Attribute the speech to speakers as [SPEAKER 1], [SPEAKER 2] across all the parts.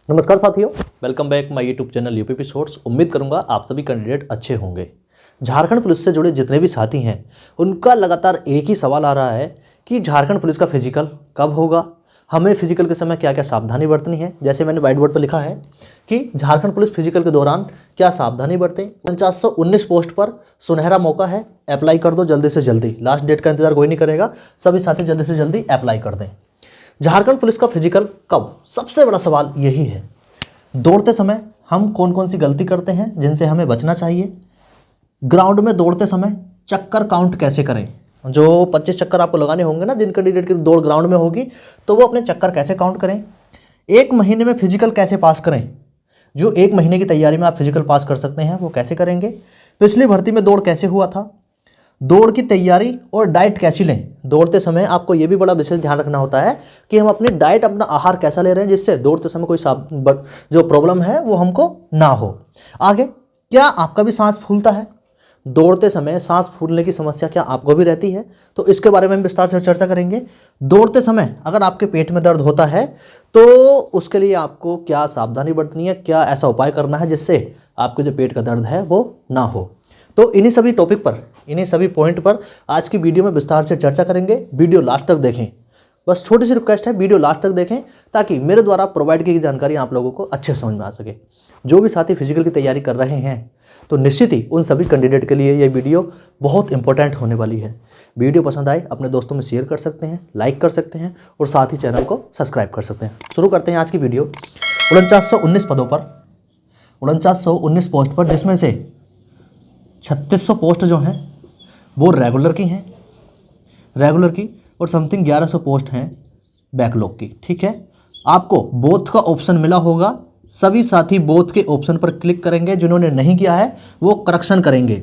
[SPEAKER 1] नमस्कार साथियों, welcome back my YouTube channel UPP shorts. उम्मीद करूंगा आप सभी कैंडिडेट अच्छे होंगे। झारखंड पुलिस से जुड़े जितने भी साथी हैं उनका लगातार एक ही सवाल आ रहा है कि झारखंड पुलिस का फिजिकल कब होगा, हमें फिजिकल के समय क्या क्या सावधानी बरतनी है। जैसे मैंने व्हाइट बोर्ड पर लिखा है कि झारखंड पुलिस फिजिकल के दौरान क्या सावधानी बरतें। 4919 पोस्ट पर सुनहरा मौका है, अप्लाई कर दो जल्दी से जल्दी। लास्ट डेट का इंतजार कोई नहीं करेगा, सभी साथी जल्दी से जल्दी अप्लाई कर दें। झारखंड पुलिस का फिजिकल कब, सबसे बड़ा सवाल यही है। दौड़ते समय हम कौन कौन सी गलती करते हैं जिनसे हमें बचना चाहिए। ग्राउंड में दौड़ते समय चक्कर काउंट कैसे करें। जो 25 चक्कर आपको लगाने होंगे ना, जिन कैंडिडेट की दौड़ ग्राउंड में होगी, तो वो अपने चक्कर कैसे काउंट करें। एक महीने में फिजिकल कैसे पास करें। जो एक महीने की तैयारी में आप फिजिकल पास कर सकते हैं वो कैसे करेंगे। पिछली भर्ती में दौड़ कैसे हुआ था। दौड़ की तैयारी और डाइट कैसी लें। दौड़ते समय आपको ये भी बड़ा विशेष ध्यान रखना होता है कि हम अपनी डाइट, अपना आहार कैसा ले रहे हैं, जिससे दौड़ते समय कोई जो प्रॉब्लम है वो हमको ना हो। आगे, क्या आपका भी सांस फूलता है। दौड़ते समय सांस फूलने की समस्या क्या आपको भी रहती है, तो इसके बारे में हम विस्तार से चर्चा करेंगे। दौड़ते समय अगर आपके पेट में दर्द होता है तो उसके लिए आपको क्या सावधानी बरतनी है, क्या ऐसा उपाय करना है जिससे आपके जो पेट का दर्द है वो ना हो। तो इन्हीं सभी टॉपिक पर, इन्हीं सभी पॉइंट पर आज की वीडियो में विस्तार से चर्चा करेंगे। वीडियो लास्ट तक देखें। बस छोटी सी रिक्वेस्ट है, वीडियो लास्ट तक देखें ताकि मेरे द्वारा प्रोवाइड की गई जानकारी आप लोगों को अच्छे समझ में आ सके। जो भी साथी फिजिकल की तैयारी कर रहे हैं तो निश्चित ही उन सभी कैंडिडेट के लिए ये वीडियो बहुत इंपॉर्टेंट होने वाली है। वीडियो पसंद आए अपने दोस्तों में शेयर कर सकते हैं, लाइक कर सकते हैं और साथ ही चैनल को सब्सक्राइब कर सकते हैं। शुरू करते हैं आज की वीडियो। 4919 पदों पर, 4919 पोस्ट पर, जिसमें से 3600 पोस्ट जो हैं वो रेगुलर की हैं, रेगुलर की, और समथिंग 1100 पोस्ट हैं बैकलॉग की। ठीक है, आपको बोथ का ऑप्शन मिला होगा। सभी साथी बोथ के ऑप्शन पर क्लिक करेंगे। जिन्होंने नहीं किया है वो करेक्शन करेंगे।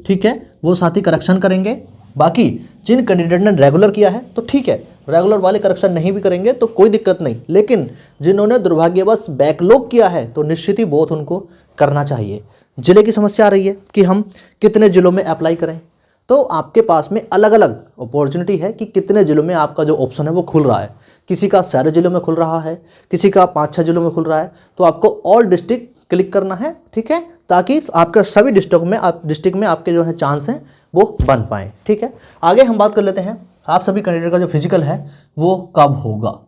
[SPEAKER 1] ठीक है, वो साथी करेक्शन करेंगे। बाकी जिन कैंडिडेट ने रेगुलर किया है तो ठीक है, रेगुलर वाले करेक्शन नहीं भी करेंगे तो कोई दिक्कत नहीं। लेकिन जिन्होंने दुर्भाग्यवश बैकलॉग किया है तो निश्चित ही बोथ उनको करना चाहिए। जिले की समस्या आ रही है कि हम कितने जिलों में अप्लाई करें, तो आपके पास में अलग अलग अपॉर्चुनिटी है कि कितने जिलों में आपका जो ऑप्शन है वो खुल रहा है। किसी का सारे जिलों में खुल रहा है, किसी का 5-6 जिलों में खुल रहा है। तो आपको ऑल डिस्ट्रिक्ट क्लिक करना है, ठीक है, ताकि आपका सभी डिस्ट्रिक्ट में आपके जो है चांस हैं वो बन पाएँ। ठीक है, आगे हम बात कर लेते हैं आप सभी कैंडिडेट का जो फिजिकल है वो कब होगा।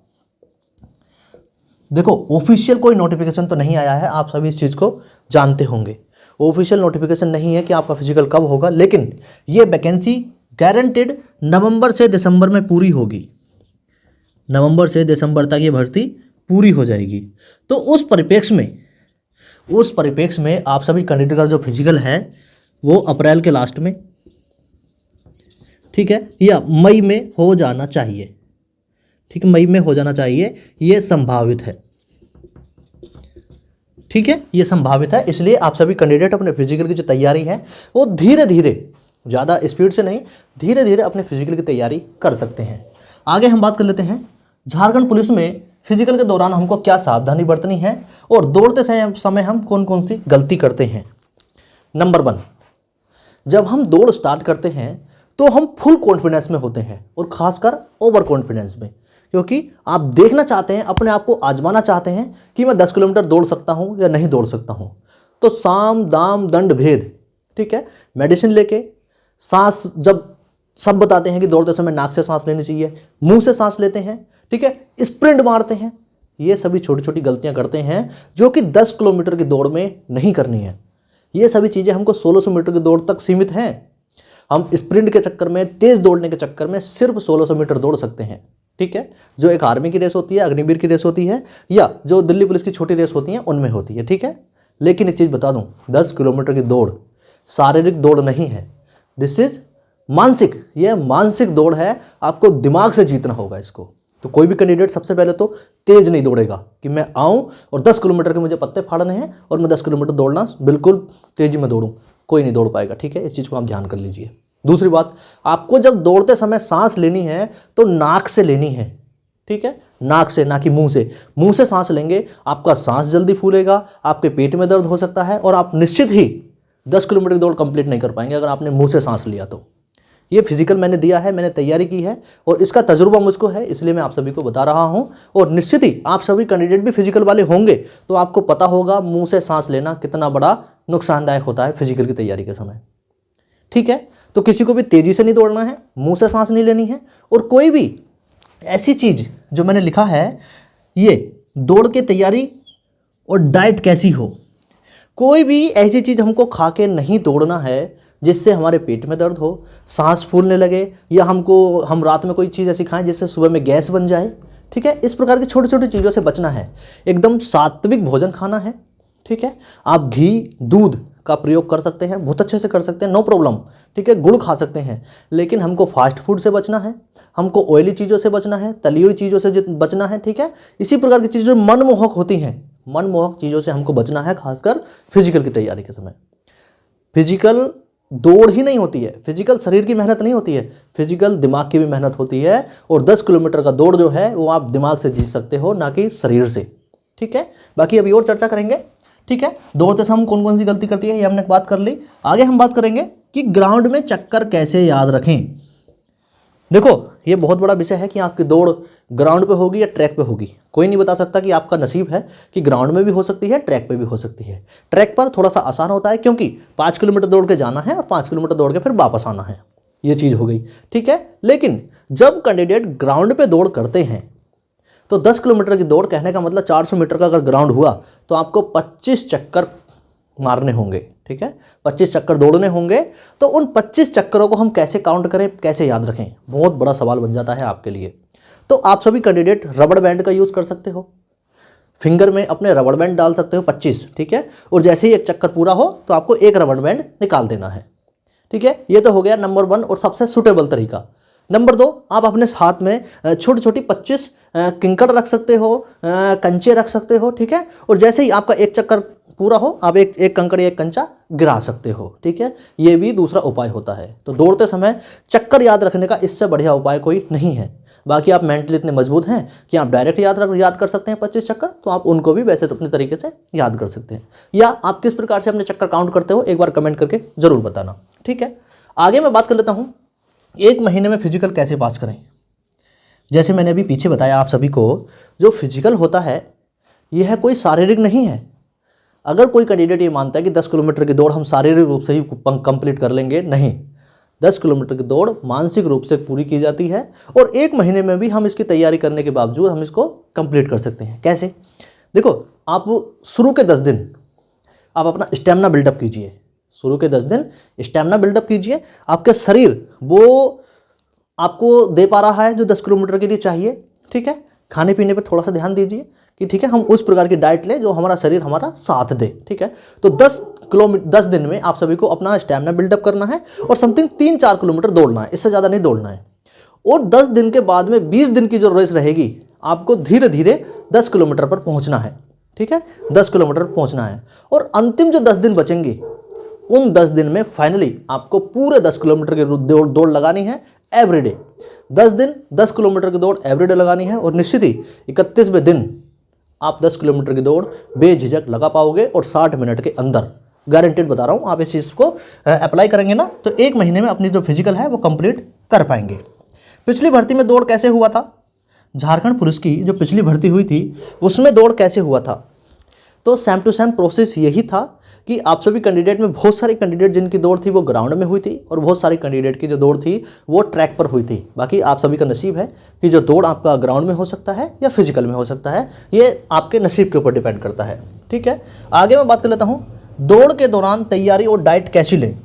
[SPEAKER 1] देखो, ऑफिशियल कोई नोटिफिकेशन तो नहीं आया है, आप सभी इस चीज़ को जानते होंगे। ऑफिशियल नोटिफिकेशन नहीं है कि आपका फिजिकल कब होगा, लेकिन ये वैकेंसी गारंटेड नवंबर से दिसंबर में पूरी होगी। नवंबर से दिसंबर तक ये भर्ती पूरी हो जाएगी। तो उस परिप्रेक्ष्य में आप सभी कैंडिडेट का जो फिजिकल है वो अप्रैल के लास्ट में, ठीक है, या मई में हो जाना चाहिए। ठीक है, मई में हो जाना चाहिए, ये संभावित है। ठीक है, ये संभावित है। इसलिए आप सभी कैंडिडेट अपने फिजिकल की जो तैयारी है वो धीरे धीरे, ज़्यादा स्पीड से नहीं, धीरे धीरे अपने फिजिकल की तैयारी कर सकते हैं। आगे हम बात कर लेते हैं झारखंड पुलिस में फिजिकल के दौरान हमको क्या सावधानी बरतनी है और दौड़ते समय हम कौन कौन सी गलती करते हैं। नंबर 1, जब हम दौड़ स्टार्ट करते हैं तो हम फुल कॉन्फिडेंस में होते हैं और खासकर ओवर कॉन्फिडेंस में, क्योंकि आप देखना चाहते हैं, अपने आप को आजमाना चाहते हैं कि मैं 10 किलोमीटर दौड़ सकता हूं या नहीं दौड़ सकता हूं। तो साम दाम दंड भेद, ठीक है, मेडिसिन लेके, सांस, जब सब बताते हैं कि दौड़ते समय नाक से सांस लेनी चाहिए, मुंह से सांस लेते हैं, ठीक है, स्प्रिंट मारते हैं। ये सभी छोटी छोटी गलतियां करते हैं जो कि 10 किलोमीटर की दौड़ में नहीं करनी है। ये सभी चीज़ें हमको 1600 मीटर की दौड़ तक सीमित हैं। हम स्प्रिंट के चक्कर में, तेज दौड़ने के चक्कर में सिर्फ 1600 मीटर दौड़ सकते हैं। ठीक है, जो एक आर्मी की रेस होती है, अग्निवीर की रेस होती है, या जो दिल्ली पुलिस की छोटी रेस होती है उनमें होती है। ठीक है, लेकिन एक चीज़ बता दूं, 10 किलोमीटर की दौड़ शारीरिक दौड़ नहीं है, दिस इज मानसिक। ये मानसिक दौड़ है, आपको दिमाग से जीतना होगा इसको। तो कोई भी कैंडिडेट सबसे पहले तो तेज नहीं दौड़ेगा कि मैं आऊं और 10 किलोमीटर के मुझे पत्ते फाड़ने हैं और मैं 10 किलोमीटर दौड़ना बिल्कुल तेजी में दौड़ूं, कोई नहीं दौड़ पाएगा। ठीक है, इस चीज़ को आप ध्यान कर लीजिए। दूसरी बात, आपको जब दौड़ते समय सांस लेनी है तो नाक से लेनी है। ठीक है, नाक से, ना कि मुंह से। मुंह से सांस लेंगे आपका सांस जल्दी फूलेगा, आपके पेट में दर्द हो सकता है और आप निश्चित ही 10 किलोमीटर की दौड़ कंप्लीट नहीं कर पाएंगे अगर आपने मुंह से सांस लिया तो। ये फिजिकल मैंने दिया है, मैंने तैयारी की है और इसका तजुर्बा मुझको है, इसलिए मैं आप सभी को बता रहा हूँ। और निश्चित ही आप सभी कैंडिडेट भी फिजिकल वाले होंगे तो आपको पता होगा मुंह से सांस लेना कितना बड़ा नुकसानदायक होता है फिजिकल की तैयारी के समय। ठीक है, तो किसी को भी तेज़ी से नहीं दौड़ना है, मुंह से सांस नहीं लेनी है। और कोई भी ऐसी चीज़ जो मैंने लिखा है, ये दौड़ के तैयारी और डाइट कैसी हो, कोई भी ऐसी चीज़ हमको खा के नहीं दौड़ना है जिससे हमारे पेट में दर्द हो, सांस फूलने लगे, या हम रात में कोई चीज़ ऐसी खाएं जिससे सुबह में गैस बन जाए। ठीक है, इस प्रकार की छोटी छोटी चीज़ों से बचना है। एकदम सात्विक भोजन खाना है। ठीक है, आप घी दूध का प्रयोग कर सकते हैं, बहुत अच्छे से कर सकते हैं, नो प्रॉब्लम। ठीक है, गुड़ खा सकते हैं, लेकिन हमको फास्ट फूड से बचना है, हमको ऑयली चीज़ों से बचना है, तली हुई चीज़ों से बचना है। ठीक है, इसी प्रकार की चीज़ें जो मनमोहक होती हैं, मनमोहक चीज़ों से हमको बचना है, खासकर फिजिकल की तैयारी के समय। फिजिकल दौड़ ही नहीं होती है, फिजिकल शरीर की मेहनत नहीं होती है, फिजिकल दिमाग की भी मेहनत होती है। और 10 किलोमीटर का दौड़ जो है वो आप दिमाग से जीत सकते हो, ना कि शरीर से। ठीक है, बाकी अभी और चर्चा करेंगे। ठीक है, दौड़ते समय हम कौन कौन सी गलती करती है ये हमने बात कर ली। आगे हम बात करेंगे कि ग्राउंड में चक्कर कैसे याद रखें। देखो, ये बहुत बड़ा विषय है कि आपकी दौड़ ग्राउंड पे होगी या ट्रैक पे होगी। कोई नहीं बता सकता कि आपका नसीब है कि ग्राउंड में भी हो सकती है, ट्रैक पे भी हो सकती है। ट्रैक पर थोड़ा सा आसान होता है क्योंकि 5 किलोमीटर दौड़ के जाना है और 5 किलोमीटर दौड़ के फिर वापस आना है, ये चीज़ हो गई। ठीक है, लेकिन जब कैंडिडेट ग्राउंड पे दौड़ करते हैं तो 10 किलोमीटर की दौड़, कहने का मतलब 400 मीटर का अगर ग्राउंड हुआ तो आपको 25 चक्कर मारने होंगे। ठीक है, 25 चक्कर दौड़ने होंगे। तो उन 25 चक्करों को हम कैसे काउंट करें, कैसे याद रखें, बहुत बड़ा सवाल बन जाता है आपके लिए। तो आप सभी कैंडिडेट रबड़ बैंड का यूज़ कर सकते हो, फिंगर में अपने रबड़ बैंड डाल सकते हो 25। ठीक है, और जैसे ही एक चक्कर पूरा हो तो आपको एक रबड़ बैंड निकाल देना है। ठीक है, ये तो हो गया नंबर 1 और सबसे सुटेबल तरीका। नंबर 2, आप अपने हाथ में छोटी छोटी 25 किंकड़ रख सकते हो, कंचे रख सकते हो। ठीक है, और जैसे ही आपका एक चक्कर पूरा हो आप एक कंकड़ या एक कंचा गिरा सकते हो। ठीक है, ये भी दूसरा उपाय होता है। तो दौड़ते समय चक्कर याद रखने का इससे बढ़िया उपाय कोई नहीं है। बाकी आप मेंटली इतने मजबूत हैं कि आप डायरेक्ट याद कर सकते हैं 25 चक्कर, तो आप उनको भी वैसे तो अपने तरीके से याद कर सकते हैं। या आप किस प्रकार से अपने चक्कर काउंट करते हो एक बार कमेंट करके ज़रूर बताना। ठीक है, आगे मैं बात कर लेता हूँ 1 महीने में फिजिकल कैसे पास करें। जैसे मैंने अभी पीछे बताया आप सभी को, जो फिजिकल होता है यह कोई शारीरिक नहीं है। अगर कोई कैंडिडेट ये मानता है कि 10 किलोमीटर की दौड़ हम शारीरिक रूप से ही कंप्लीट कर लेंगे, नहीं, 10 किलोमीटर की दौड़ मानसिक रूप से पूरी की जाती है और 1 महीने में भी हम इसकी तैयारी करने के बावजूद हम इसको कंप्लीट कर सकते हैं। कैसे? देखो, आप शुरू के 10 दिन आप अपना स्टेमिना बिल्डअप कीजिए, शुरू के 10 दिन स्टेमिना बिल्डअप कीजिए। आपका शरीर वो आपको दे पा रहा है जो 10 किलोमीटर के लिए चाहिए। ठीक है, खाने पीने पे थोड़ा सा ध्यान दीजिए कि ठीक है हम उस प्रकार की डाइट लें जो हमारा शरीर हमारा साथ दे। ठीक है, तो 10 दिन में आप सभी को अपना स्टेमिना बिल्डअप करना है और समथिंग 3-4 किलोमीटर दौड़ना है, इससे ज़्यादा नहीं दौड़ना है। और 10 दिन के बाद में 20 दिन की जो रेस रहेगी आपको धीरे धीरे 10 किलोमीटर पर पहुंचना है। ठीक है, 10 किलोमीटर पहुंचना है और अंतिम जो 10 दिन बचेंगे उन 10 दिन में फाइनली आपको पूरे 10 किलोमीटर की दौड़ लगानी है एवरीडे। 10 दिन 10 किलोमीटर की दौड़ एवरीडे लगानी है और निश्चित ही 31वें दिन आप 10 किलोमीटर की दौड़ बेझिझक लगा पाओगे और 60 मिनट के अंदर, गारंटेड बता रहा हूँ। आप इस चीज़ को अप्लाई करेंगे ना तो 1 महीने में अपनी जो फिजिकल है वो कंप्लीट कर पाएंगे। पिछली भर्ती में दौड़ कैसे हुआ था, झारखंड पुलिस की जो पिछली भर्ती हुई थी उसमें दौड़ कैसे हुआ था, तो सेम टू सेम प्रोसेस यही था कि आप सभी कैंडिडेट में बहुत सारे कैंडिडेट जिनकी दौड़ थी वो ग्राउंड में हुई थी और बहुत सारे कैंडिडेट की जो दौड़ थी वो ट्रैक पर हुई थी। बाकी आप सभी का नसीब है कि जो दौड़ आपका ग्राउंड में हो सकता है या फिजिकल में हो सकता है, ये आपके नसीब के ऊपर डिपेंड करता है। ठीक है, आगे मैं बात कर लेता हूँ दौड़ के दौरान तैयारी और डाइट कैसी लें।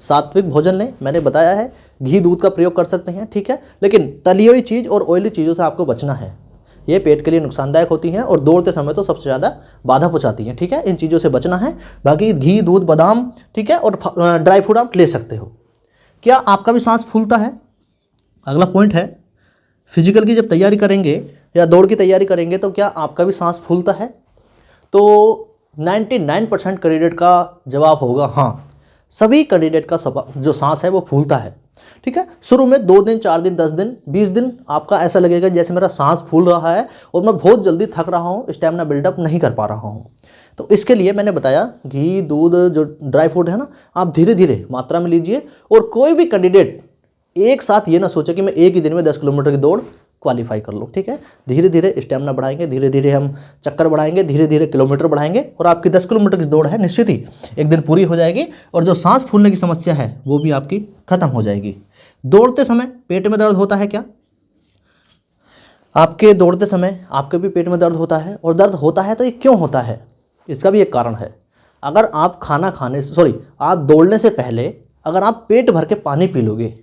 [SPEAKER 1] सात्विक भोजन लें, मैंने बताया है, घी दूध का प्रयोग कर सकते हैं। ठीक है, लेकिन तली हुई चीज़ और ऑयली चीज़ों से आपको बचना है, ये पेट के लिए नुकसानदायक होती हैं और दौड़ते समय तो सबसे ज़्यादा बाधा पहुंचाती हैं। ठीक है, इन चीज़ों से बचना है। बाकी घी दूध बादाम, ठीक है, और ड्राई फ्रूट आप ले सकते हो। क्या आपका भी सांस फूलता है? अगला पॉइंट है, फिजिकल की जब तैयारी करेंगे या दौड़ की तैयारी करेंगे तो क्या आपका भी सांस फूलता है? तो 99% कैंडिडेट का जवाब होगा हाँ, सभी कैंडिडेट का जो सांस है वो फूलता है। ठीक है, शुरू में 2 दिन 4 दिन 10 दिन 20 दिन आपका ऐसा लगेगा जैसे मेरा सांस फूल रहा है और मैं बहुत जल्दी थक रहा हूँ, स्टेमिना बिल्डअप नहीं कर पा रहा हूँ। तो इसके लिए मैंने बताया घी दूध जो ड्राई फ्रूट है ना, आप धीरे धीरे मात्रा में लीजिए। और कोई भी कैंडिडेट एक साथ ये ना सोचें कि मैं एक ही दिन में 10 किलोमीटर की दौड़ क्वालिफाई कर लूँ। ठीक है, धीरे धीरे स्टेमिना बढ़ाएंगे, धीरे धीरे हम चक्कर बढ़ाएंगे, धीरे धीरे किलोमीटर बढ़ाएंगे और आपकी 10 किलोमीटर की दौड़ है निश्चित ही एक दिन पूरी हो जाएगी और जो सांस फूलने की समस्या है वो भी आपकी खत्म हो जाएगी। दौड़ते समय पेट में दर्द होता है क्या? आपके दौड़ते समय आपके भी पेट में दर्द होता है, और दर्द होता है तो ये क्यों होता है? इसका भी एक कारण है। अगर आप आप दौड़ने से पहले अगर आप पेट भर के पानी पी लोगे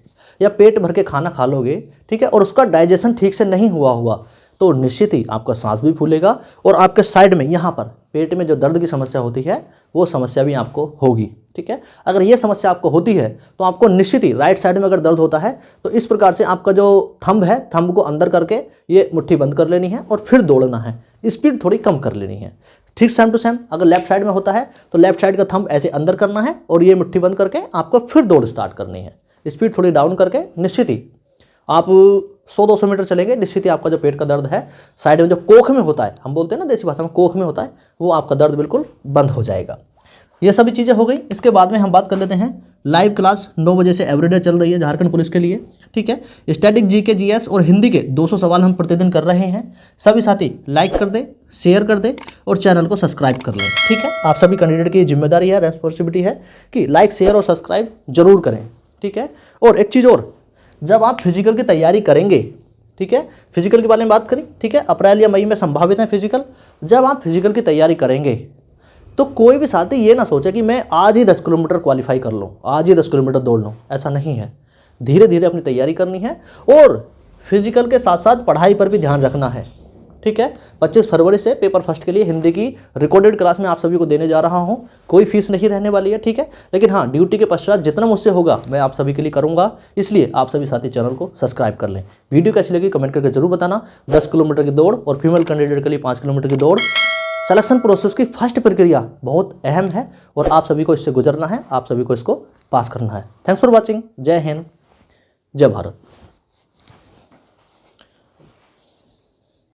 [SPEAKER 1] या पेट भर के खाना खा लोगे, ठीक है, और उसका डाइजेशन ठीक से नहीं हुआ तो निश्चित ही आपका सांस भी फूलेगा और आपके साइड में यहाँ पर पेट में जो दर्द की समस्या होती है वो समस्या भी आपको होगी। ठीक है, अगर ये समस्या आपको होती है तो आपको निश्चित ही राइट साइड में अगर दर्द होता है तो इस प्रकार से आपका जो थंब है, थंब को अंदर करके ये मुट्ठी बंद कर लेनी है और फिर दौड़ना है, स्पीड थोड़ी कम कर लेनी है। ठीक सेम टू सेम अगर लेफ्ट साइड में होता है तो लेफ्ट साइड का थंब ऐसे अंदर करना है और ये मुट्ठी बंद करके आपको फिर दौड़ स्टार्ट करनी है। स्पीड थोड़ी डाउन करके निश्चित ही आप 100-200 मीटर चलेंगे, निश्चित ही आपका जो पेट का दर्द है साइड में जो कोख में होता है, हम बोलते हैं ना देसी भाषा में कोख में होता है, वो आपका दर्द बिल्कुल बंद हो जाएगा। ये सभी चीज़ें हो गई। इसके बाद में हम बात कर लेते हैं लाइव क्लास 9 बजे से एवरीडे चल रही है झारखंड पुलिस के लिए। ठीक है, स्टैटिक जीके जीएस और हिंदी के 200 सवाल हम प्रतिदिन कर रहे हैं। सभी साथी लाइक कर दें, शेयर कर दें और चैनल को सब्सक्राइब कर लें। ठीक है, आप सभी कैंडिडेट की जिम्मेदारी है, रेस्पॉन्सिबिलिटी है कि लाइक शेयर और सब्सक्राइब जरूर करें। ठीक है, और एक चीज़ और, जब आप फिजिकल की तैयारी करेंगे, ठीक है, फिजिकल के बारे में बात करें, ठीक है, अप्रैल या मई में संभावित है फिजिकल। जब आप फिजिकल की तैयारी करेंगे तो कोई भी साथी ये ना सोचे कि मैं आज ही 10 किलोमीटर क्वालिफाई कर लूँ, आज ही 10 किलोमीटर दौड़ लूँ, ऐसा नहीं है। धीरे धीरे अपनी तैयारी करनी है और फिजिकल के साथ साथ पढ़ाई पर भी ध्यान रखना है। ठीक है, 25 फरवरी से पेपर फर्स्ट के लिए हिंदी की रिकॉर्डेड क्लास में आप सभी को देने जा रहा हूं। कोई फीस नहीं रहने वाली है। ठीक है, लेकिन हाँ, ड्यूटी के पश्चात जितना मुझसे होगा मैं आप सभी के लिए करूंगा, इसलिए आप सभी साथी चैनल को सब्सक्राइब कर लें। वीडियो कैसी लगी कमेंट करके जरूर बताना। 10 किलोमीटर की दौड़ और फीमेल कैंडिडेट के लिए 5 किलोमीटर की दौड़, सिलेक्शन प्रोसेस की फर्स्ट प्रक्रिया बहुत अहम है और आप सभी को इससे गुजरना है, आप सभी को इसको पास करना है। Thanks for watching. जय हिंद, जय भारत।